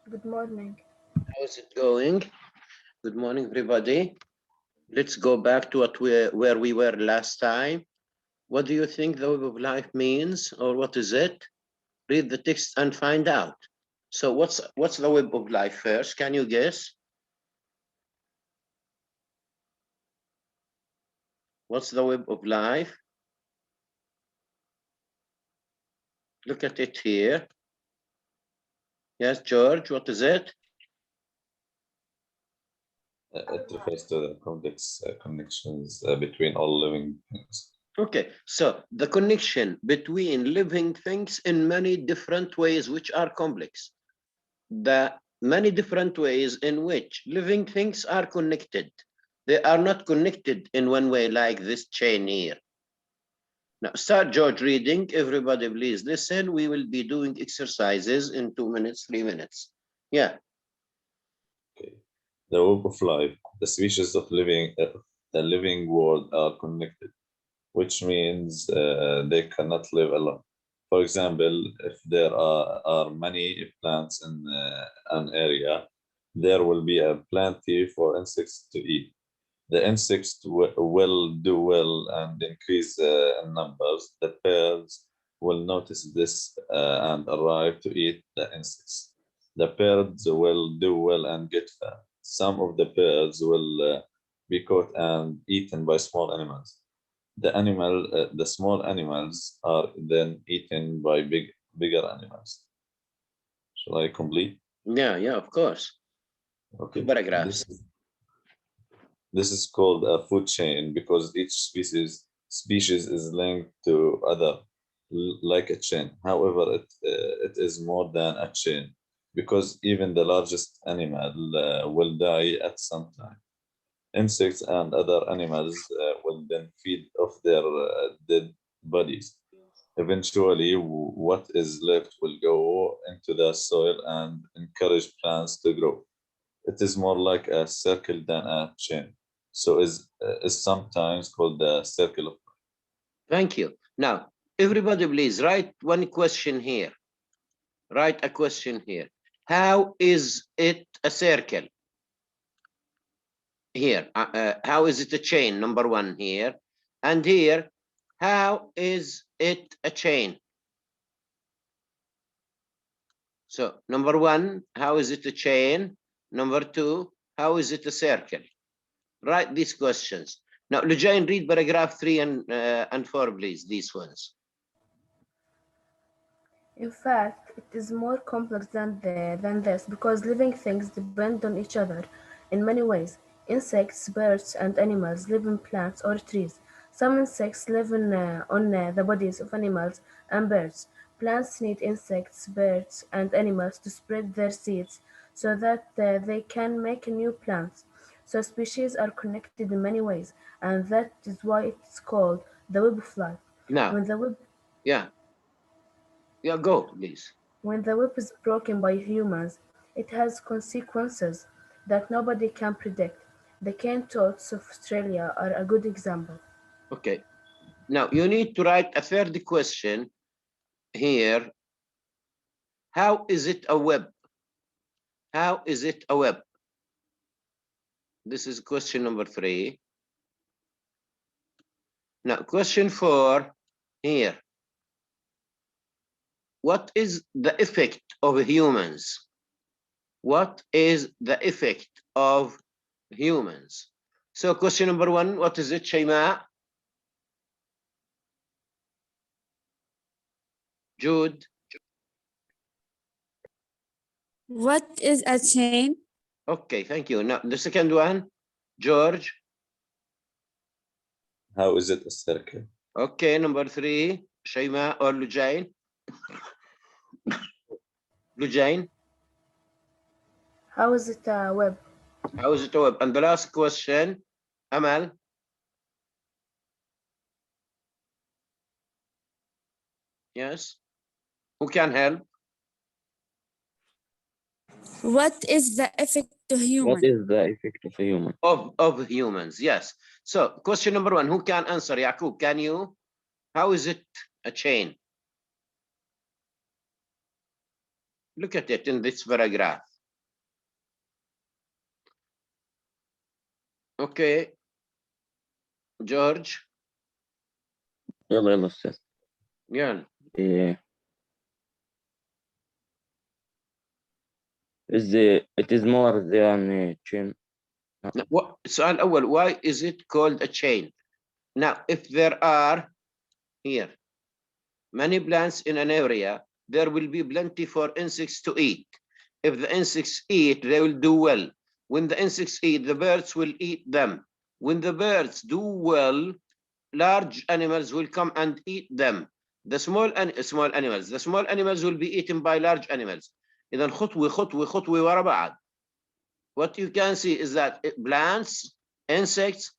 Good morning. How's it going? Good morning, everybody. Let's go back to where we were last time. What do you think the web of life means, or what is it? Read the text and find out. So what's the web of life first? Can you guess? What's the web of life? Look at it here. Yes, George, what is it? It refers to the complex connections between all living things. Okay, so the connection between living things in many different ways which are complex. The many different ways in which living things are connected. They are not connected in one way like this chain here. Now start George reading. Everybody please listen. We will be doing exercises in 2 minutes, 3 minutes. Yeah. Okay. The web of life, the species of the living world are connected, which means they cannot live alone. For example, if there are many plants in an area, there will be a plenty for insects to eat. The insects will do well and increase in numbers. The birds will notice this and arrive to eat the insects. The birds will do well and get fat. Some of the birds will be caught and eaten by small animals. The small animals are then eaten by bigger animals. Shall I complete? Yeah, of course. Okay. Paragraphs. This is called a food chain because each species is linked to other like a chain. However, it is more than a chain because even the largest animal will die at some time. Insects and other animals will then feed off their dead bodies. Eventually, what is left will go into the soil and encourage plants to grow. It is more like a circle than a chain. So is sometimes called the circle of life. Thank you. Now, everybody please write one question here. Write a question here. How is it a circle? Here, how is it a chain? Number one here. And here, how is it a chain? So number one, how is it a chain? Number two, how is it a circle? Write these questions. Now, Lujain, read paragraph 3 and 4, please, these ones. In fact, it is more complex than this because living things depend on each other in many ways. Insects, birds, and animals live in plants or trees. Some insects live on the bodies of animals and birds. Plants need insects, birds, and animals to spread their seeds so that they can make new plants. So species are connected in many ways, and that is why it's called the web of life. Now, When the web yeah, go, please. When the web is broken by humans, it has consequences that nobody can predict. The cane toads of Australia are a good example. Okay. Now, you need to write a third question here. How is it a web? How is it a web? This is question number 3. Now, question 4 here. What is the effect of humans? What is the effect of humans? So question number 1, what is it, Shayma? Jude? What is a chain? Okay, thank you. Now, the second one, George? How is it a circle? Okay, number 3, Shayma or Lujain? Lujain? How is it a web? How is it a web? And the last question, Amal? Yes? Who can help? What is the effect to human? What is the effect of a human? Of humans, yes. So question number 1, who can answer? Yaqub, can you? How is it a chain? Look at it in this paragraph. Okay, George. يلا يلا أستاذ. يلا. إيه. It is more than a chain. السؤال الأول, why is it called a chain? Now, if there are here many plants in an area, there will be plenty for insects to eat. If the insects eat, they will do well. When the insects eat, the birds will eat them. When the birds do well, large animals will come and eat them. The small animals will be eaten by large animals. إذا خطوة ورا بعض. What you can see is that plants, insects,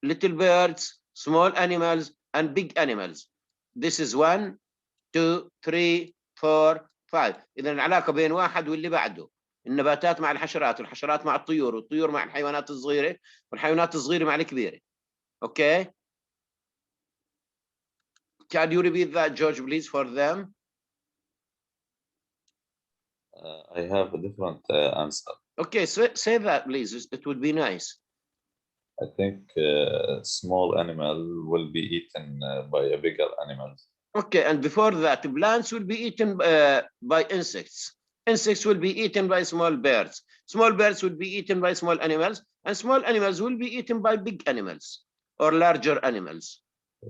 little birds, small animals, and big animals. This is 1, 2, 3, 4, 5. إذا العلاقة بين واحد واللي بعده. النباتات مع الحشرات، والحشرات مع الطيور، والطيور مع الحيوانات الصغيرة، والحيوانات الصغيرة مع الكبيرة. Okay? Can you repeat that, George, please, for them? I have a different answer. Okay, so say that, please. It would be nice. I think small animal will be eaten by a bigger animals. Okay, and before that, plants will be eaten by insects. Insects will be eaten by small birds. Small birds will be eaten by small animals, and small animals will be eaten by big animals or larger animals.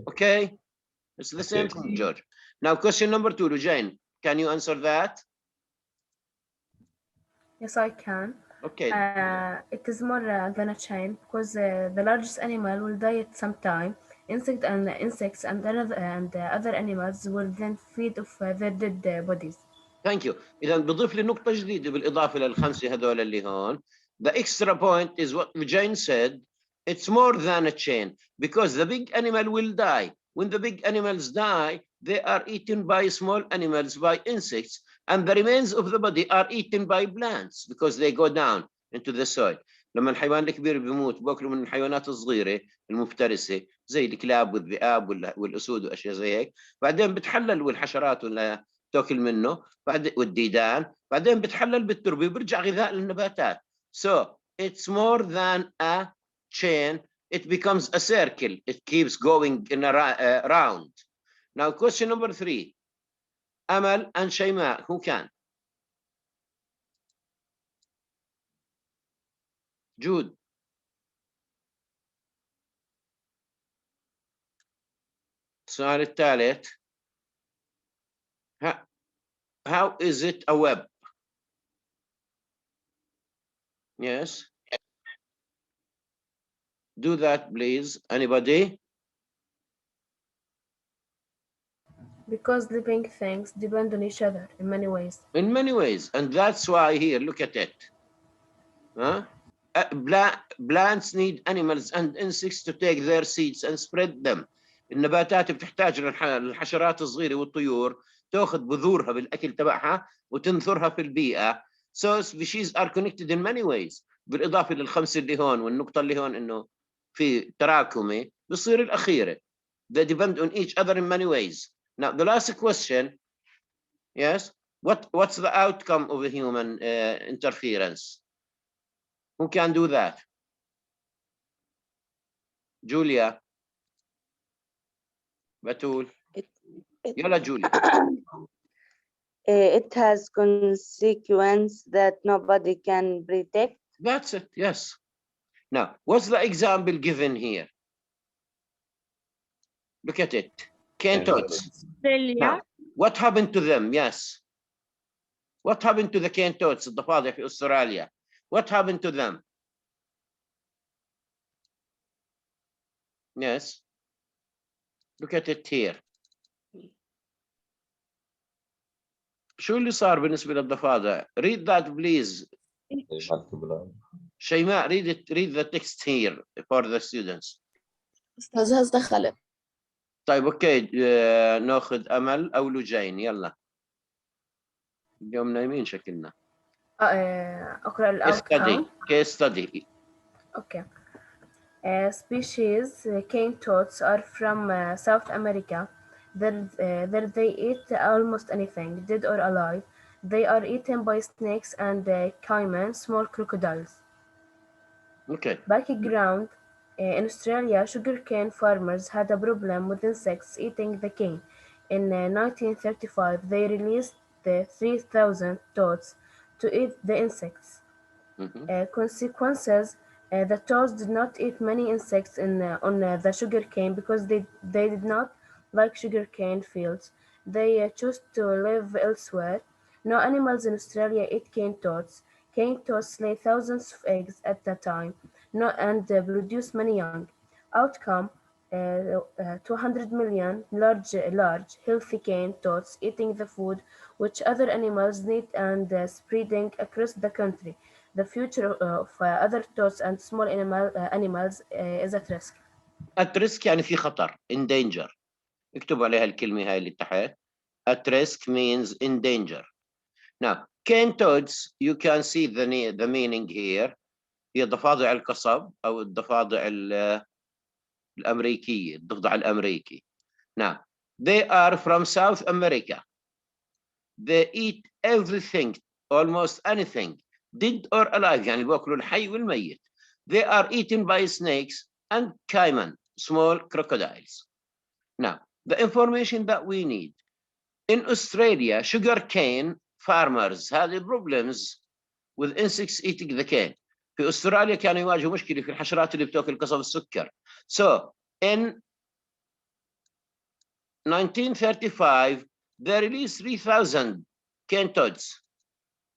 Okay? It's the same thing, George. Now, question number 2, Rujain, can you answer that? Yes, I can. Okay. It is more than a chain because the largest animal will die at some time. Insects and other animals will then feed off their dead bodies. Thank you. إذا بضيف لي نقطة جديدة بالإضافة للخمسة هذول اللي هون. The extra point is what Jane said. It's more than a chain because the big animal will die. When the big animals die, they are eaten by small animals, by insects, and the remains of the body are eaten by plants because they go down into the soil. لما الحيوان الكبير بيموت باكلوا من الحيوانات الصغيرة المفترسة زي الكلاب والذئاب والأسود وأشياء زي هيك. بعدين بتحلل والحشرات ولا تاكل منه والديدان. بعدين بتحلل بالتربة وبرجع غذاء للنباتات. So it's more than a chain. It becomes a circle. It keeps going in a round. Now, question number 3. Amal and Shayma, who can? Jude. السؤال الثالث. How is it a web? Yes. Do that, please. Anybody? Because living things depend on each other in many ways. In many ways. And that's why here, look at it. Huh? Plants need animals and insects to take their seeds and spread them. النباتات بتحتاج للحشرات الصغيرة والطيور تأخذ بذورها بالأكل تبعها وتنثرها في البيئة. So species are connected in many ways. بالإضافة للخمسة اللي هون والنقطة اللي هون إنه في تراكمي بصير الأخيرة. They depend on each other in many ways. Now the last question, yes, what's the outcome of a human interference? Who can do that? Julia. Batul. Yalla, Julia. It has consequence that nobody can predict. That's it, yes. Now, what's the example given here? Look at it. Cane toads. Now, what happened to them? Yes. What happened to the cane toads, الضفادع في أستراليا? What happened to them? Yes. Look at it here. شو اللي صار بالنسبة للضفادع؟ Read that, please. شيماء, read the text here for the students. أستاذ دخلت. طيب اوكي ناخذ امل او لجين. يلا اليوم نايمين شكلنا. أقرأ الأوتكم. Case study. Okay. Species cane toads are from South America. There they eat almost anything, dead or alive. They are eaten by snakes and caiman, small crocodiles. Okay. Background: in Australia, sugarcane farmers had a problem with insects eating the cane. In 1935, they released the 3,000 toads to eat the insects. Mhm. Consequences: the toads did not eat many insects on the sugarcane because they did not like sugarcane fields. They chose to live elsewhere. No animals in Australia eat cane toads. Cane toads lay thousands of eggs at a time and produce many young. Outcome: 200 million large, healthy cane toads eating the food which other animals need and spreading across the country. The future of other toads and small animals is at risk. At risk يعني في خطر. In danger. اكتبوا عليها الكلمة هاي اللي تحت. At risk means in danger. Now, cane toads, you can see the meaning here. هي ضفادع القصب أو الضفادع الأمريكية، الضفدع الأمريكي. Now, they are from South America. They eat everything, almost anything, dead or alive. يعني بياكلوا الحي والميت. They are eaten by snakes and caiman, small crocodiles. Now, the information that we need. In Australia, sugarcane farmers had problems with insects eating the cane. في أستراليا كانوا يواجهوا مشكلة في الحشرات اللي بتاكل قصب السكر. So, in 1935, they released 3,000 cane toads.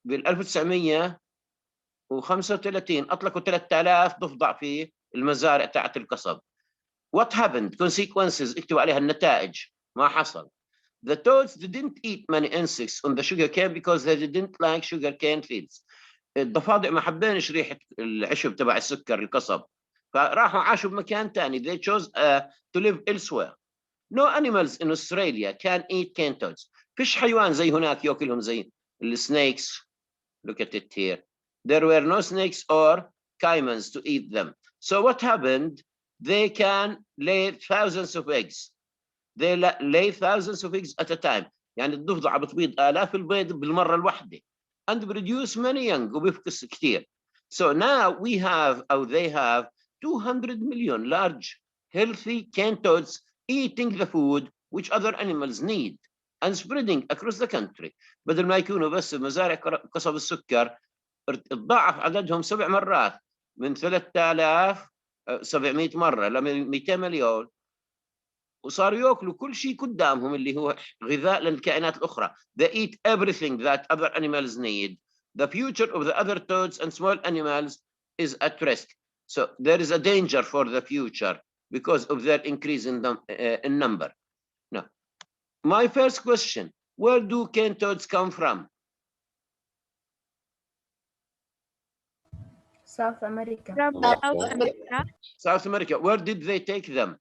بال 1935 أطلقوا 3,000 ضفدع في المزارع تاعت القصب. What happened? Consequences. اكتبوا عليها النتائج. ما حصل. The toads didn't eat many insects on the sugarcane because they didn't like sugarcane fields. الضفادع ما حبينش ريحة العشب تبع السكر القصب. فراحوا عاشوا بمكان تاني. They chose to live elsewhere. No animals in Australia can eat cane toads. فيش حيوان زي هناك يأكلهم زي السنيكس. Look at it here. There were no snakes or caimans to eat them. So what happened? They can lay thousands of eggs. They lay thousands of eggs at a time. يعني الضفدعة بتبيض آلاف البيض بالمرة الواحدة. And produce many young وبيفقس كتير. So now we have, or they have, 200 million large, healthy cane toads eating the food which other animals need and spreading across the country. بدل ما يكونوا بس مزارع قصب السكر تضاعف عددهم 7 مرات من 3,700 مرة ل 200 مليون. وصاروا ياكلوا كل شيء قدامهم اللي هو غذاء للكائنات الأخرى. They eat everything that other animals need. The future of the other toads and small animals is at risk. So there is a danger for the future because of their increase in number. Now, my first question, where do cane toads come from? South America. South America. South America. Where did they take them?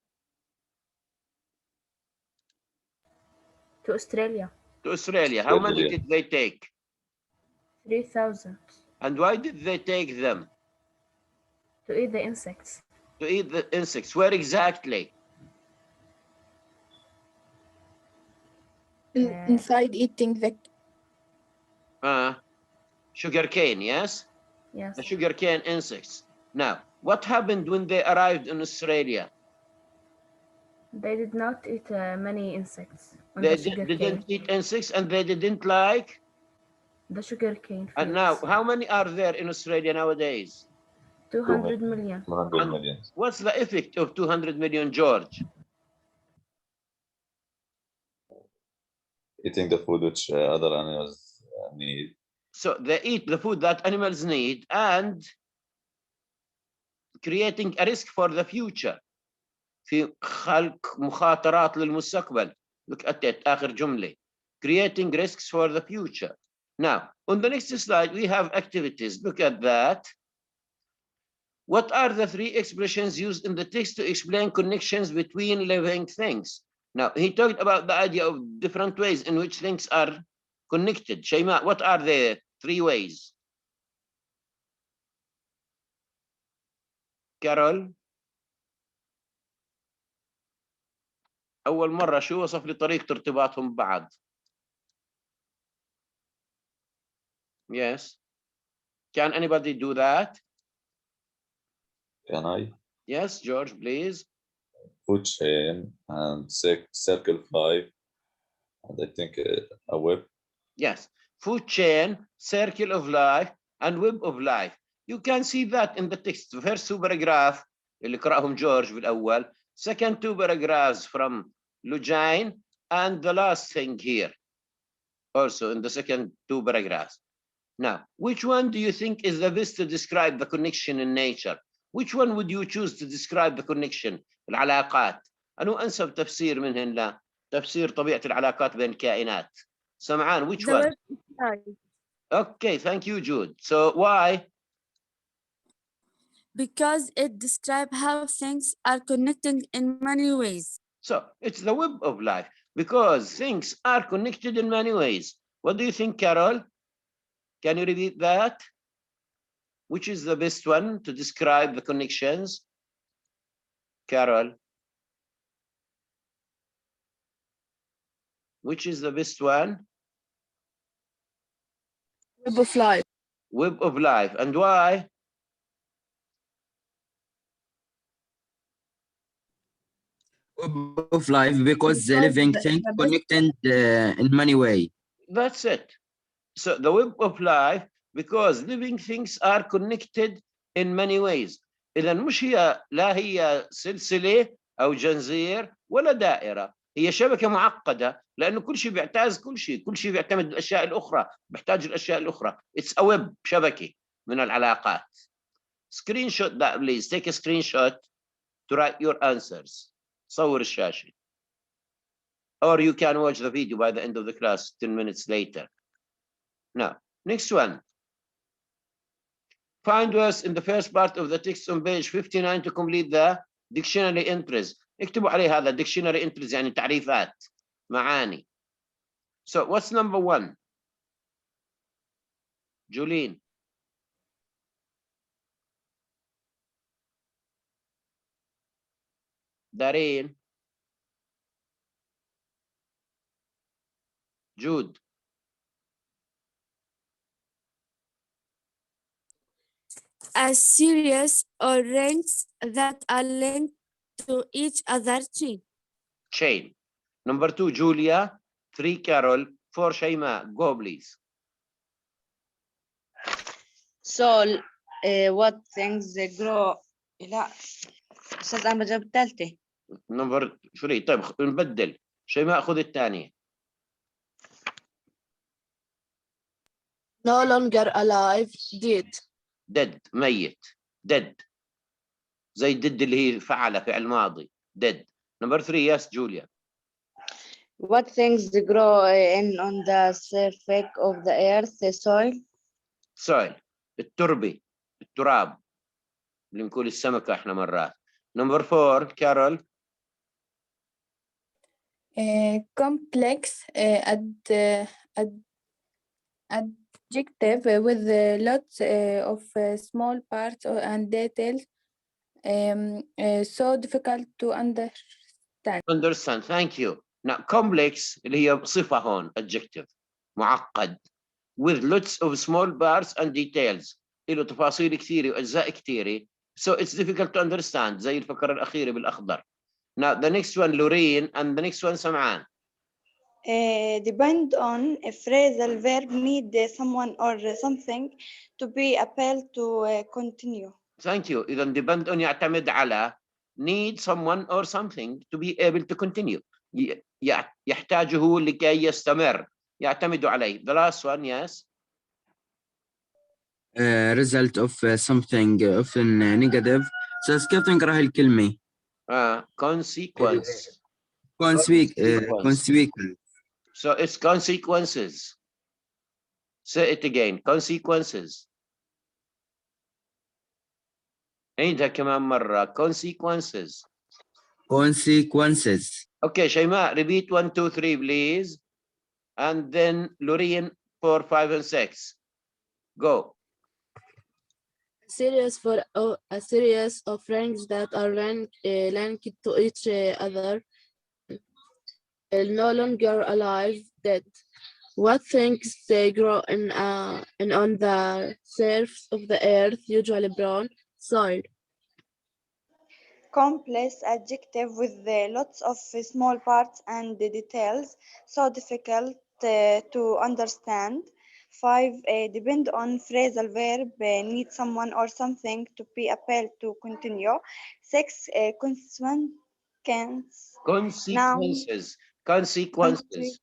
To Australia. To Australia. How many did they take? 3,000. And why did they take them? To eat the insects. To eat the insects. Where exactly? Inside eating the Sugarcane, yes? Yes. The sugarcane insects. Now, what happened when they arrived in Australia? They did not eat many insects on They the sugarcane. didn't eat insects and they didn't like. The sugarcane fields. And now, how many are there in Australia nowadays? 200 million. 100 And million. what's the effect of 200 million, George? Eating the food which other animals need. So they eat the food that animals need and creating a risk for the future. في خلق مخاطرات للمستقبل. Look at it, آخر جملة. Creating risks for the future. Now, on the next slide, we have activities. Look at that. What are the 3 expressions used in the text to explain connections between living things? Now, he talked about the idea of different ways in which things are connected. Shayma, what are the 3 ways? Carol? أول مرة شو وصف لي طريقة ارتباطهم ببعض؟ Yes. Can anybody do that? Can I? Yes, George, please. Food chain and circle 5, and I think a web. Yes, food chain, circle of life, and web of life. You can see that in the text. The first two paragraphs اللي قرأهم جورج بالأول. Second two paragraphs from Lujain, and the last thing here, also in the second two paragraphs. Now, which one do you think is the best to describe the connection in nature? Which one would you choose to describe the connection? العلاقات. أنو أنسب تفسير منهن تفسير طبيعة العلاقات بين الكائنات. سمعان, which The one? web of life. Okay, thank you, Jude. So why? Because it describes how things are connected in many ways. So it's the web of life because things are connected in many ways. What do you think, Carol? Can you repeat that? Which is the best one to describe the connections? Carol. Which is the best one? Web of life. Web of life. And why? Web of life because the living things connected in many ways. That's it. So the web of life because living things are connected in many ways. إذا مش هي لا هي سلسلة أو جنزير ولا دائرة، هي شبكة معقدة لأنه كل شيء بيعتاز كل شيء بيعتمد الأشياء الأخرى، بيحتاج الأشياء الأخرى. It's a web، شبكة من العلاقات. Screenshot that please. Take a screenshot to write your answers. صور الشاشة. Or you can watch the video by the end of the class 10 minutes later. Now, next one. Find words in the first part of the text on page 59 to complete the dictionary entries. اكتبوا عليه هذا dictionary entries يعني تعريفات معاني. So what's number one? Julene. Dareen. Jude. A series or rings that are linked to each other chain. Chain. Number two, Julia. Three, Carol. Four, Shaima. Go, please. So what things they grow. لا أستاذ أنا بجاوب الثالثة. نمبر شو ليه؟ طيب نبدل. شيماء خذ الثانية. No longer alive, dead. dead ميت. dead. زي dead اللي هي فعل فعل ماضي. dead. Number three, yes, Julia. What things they grow in on the surface of the earth, the soil? soil. التربة. التراب. اللي نقول السمكة احنا مرات. Number four, Carol. Complex adjective with lots of small parts and details, so difficult to understand. Understand, thank you. Now complex اللي هي صفة هون adjective معقد with lots of small parts and details له تفاصيل كثيرة وأجزاء كثيرة so it's difficult to understand زي الفقرة الأخيرة بالأخضر. Now the next one Lorraine and the next one سمعان. Depend on a phrasal verb need someone or something to be able to continue. Thank you. إذا depend on يعتمد على need someone or something to be able to continue. يحتاجه لكي يستمر. يعتمد عليه. The last one, yes. Result of something often negative. So كيف تنقرأ هالكلمة؟ Consequence. Consequence. So it's consequences. Say it again. Consequences. عيدها كمان مرة. Consequences. Consequences. Okay, Shaima, repeat 1, 2, 3, please. And then Lorraine 4, 5, and 6. Go. A series of rings that are linked to each other, no longer alive, dead. What things they grow in on the surface of the earth, usually brown soil. complex adjective with lots of small parts and details, so difficult to understand. 5. Depend on phrasal verb, need someone or something to be appealed to continue. 6. Noun, Consequences.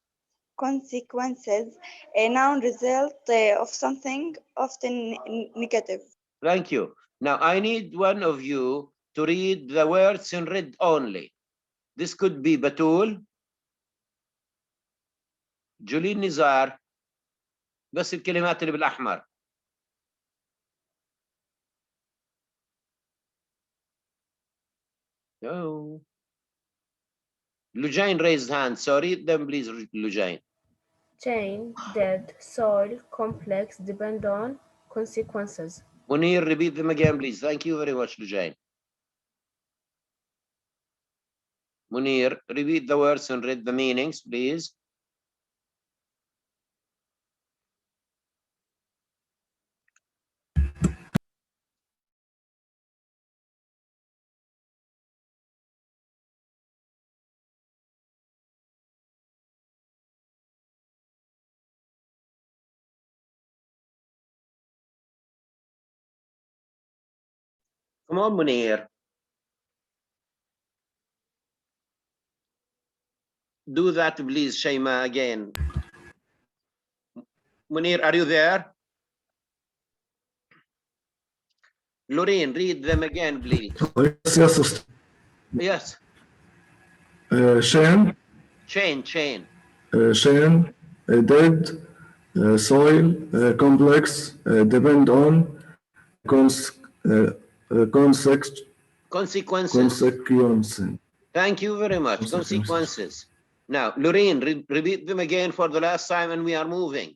consequences, a noun result of something often negative. Thank you. Now I need one of you to read the words in red only. This could be Batul, جولين نزار، بس الكلمات اللي بالأحمر. Oh. Lujain raised hand. So read them, please, Lujain. Chain, dead, soil, complex, depend on, consequences. Munir, repeat them again, please. Thank you very much, Lujain. Munir, repeat the words and read the meanings, please. Come on, Munir. Do that, please, Shaima, again. Munir, are you there? Lorraine, read them again, please. Yes. Yes. Chain, Chain. chain, dead, soil, complex, depend on, consequence. Thank you very much. Consequences. Now, Lorraine, repeat them again for the last time, and we are moving.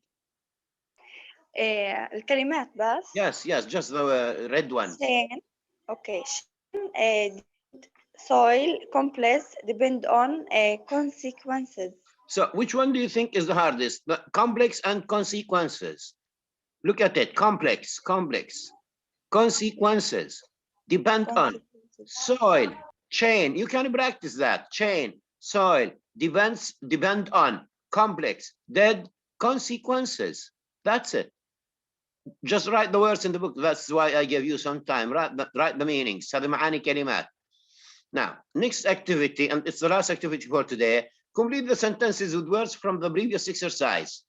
الكلمات بس. Yes, just the red one. Chain, okay. Chain, soil, complex, depend on, consequences. So which one do you think is the hardest? The complex and consequences. Look at it. Complex. Consequences. Depend on. Soil. Chain. You can practice that. Chain. Soil. Depend on. Complex. Dead. Consequences. That's it. Just write the words in the book. That's why I gave you some time. Write the meanings. هذه معاني كلمات. Now, next activity, and it's the last activity for today. Complete the sentences with words from the previous exercise.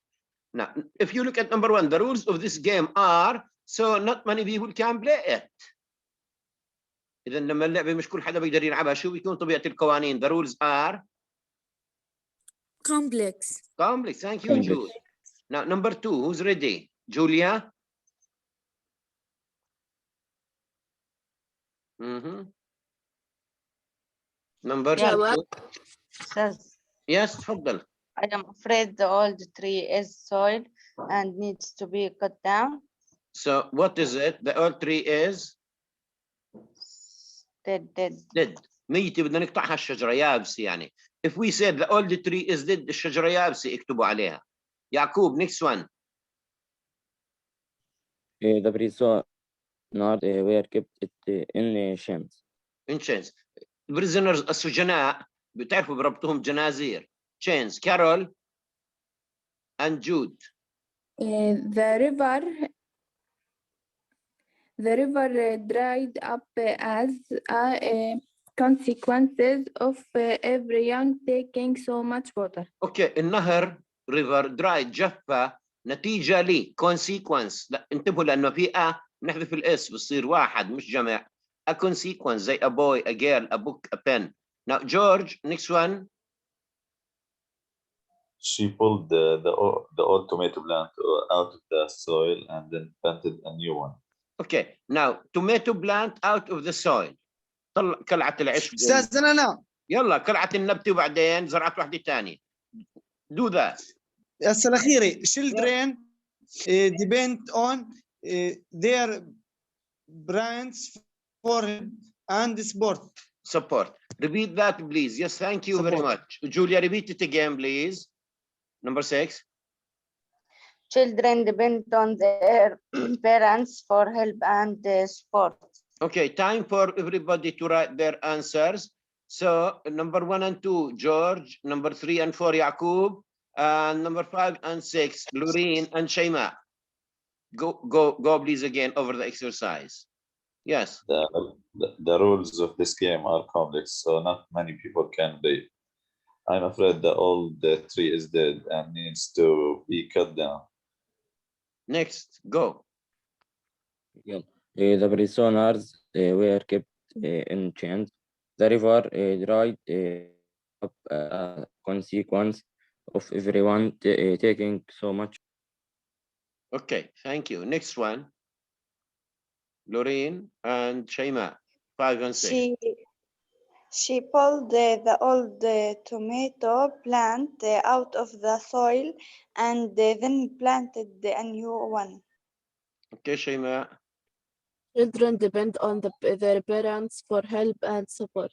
Now, if you look at number 1, the rules of this game are, so not many people can play it. إذا لما اللعبة مش كل حدا بيقدر يلعبها، شو بيكون طبيعة القوانين؟ The rules are complex. Thank you, Jude. Now, number 2, who's ready? Julia? Number 2. Says, Yes, تفضل. I am afraid the old tree is soiled and needs to be cut down. So what is it? The old tree is dead. ميتة، بدنا نقطعها الشجرة يابسة يعني. If we said the old tree is dead, الشجرة يابسة اكتبوا عليها. يعقوب, next one. The prisoner were kept in chains. In chains. Prisoners السجناء بتعرفوا بربطهم جنازير. Chains. Carol and Jude. The river dried up as a consequences of everyone taking so much water. Okay, النهر river dried جفة نتيجة ل consequence. لا انتبهوا لأنه في نحذف الاس بصير واحد مش جمع. A consequence زي a boy, a girl, a book, a pen. Now George, next one. She pulled the old tomato plant out of the soil and then planted a new one. Okay, now tomato plant out of the soil. كلعة العشب. استاذ انا يلا كلعة النبتة وبعدين زرعت واحدة ثانية. Do that. السنة الأخيرة children depend on their parents for and support. Repeat that, please. Yes, thank you very much. Julia, repeat it again, please. Number 6. Children depend on their parents for help and support. Okay, time for everybody to write their answers. So number 1 and 2, George. Number 3 and 4, Yaqub. And number 5 and 6, Loreen and Shaima. Go, please, again over the exercise. Yes. The rules of this game are complex, so not many people can play. I'm afraid the old tree is dead and needs to be cut down. Next, go. Yeah. The prisoners were kept in chains. The river dried up as a consequence of everyone taking so much. Okay, thank you. Next one. Loreen and Shaima, 5 and 6. She pulled the old tomato plant out of the soil and then planted a new one. Okay, Shaima. Children depend on their parents for help and support.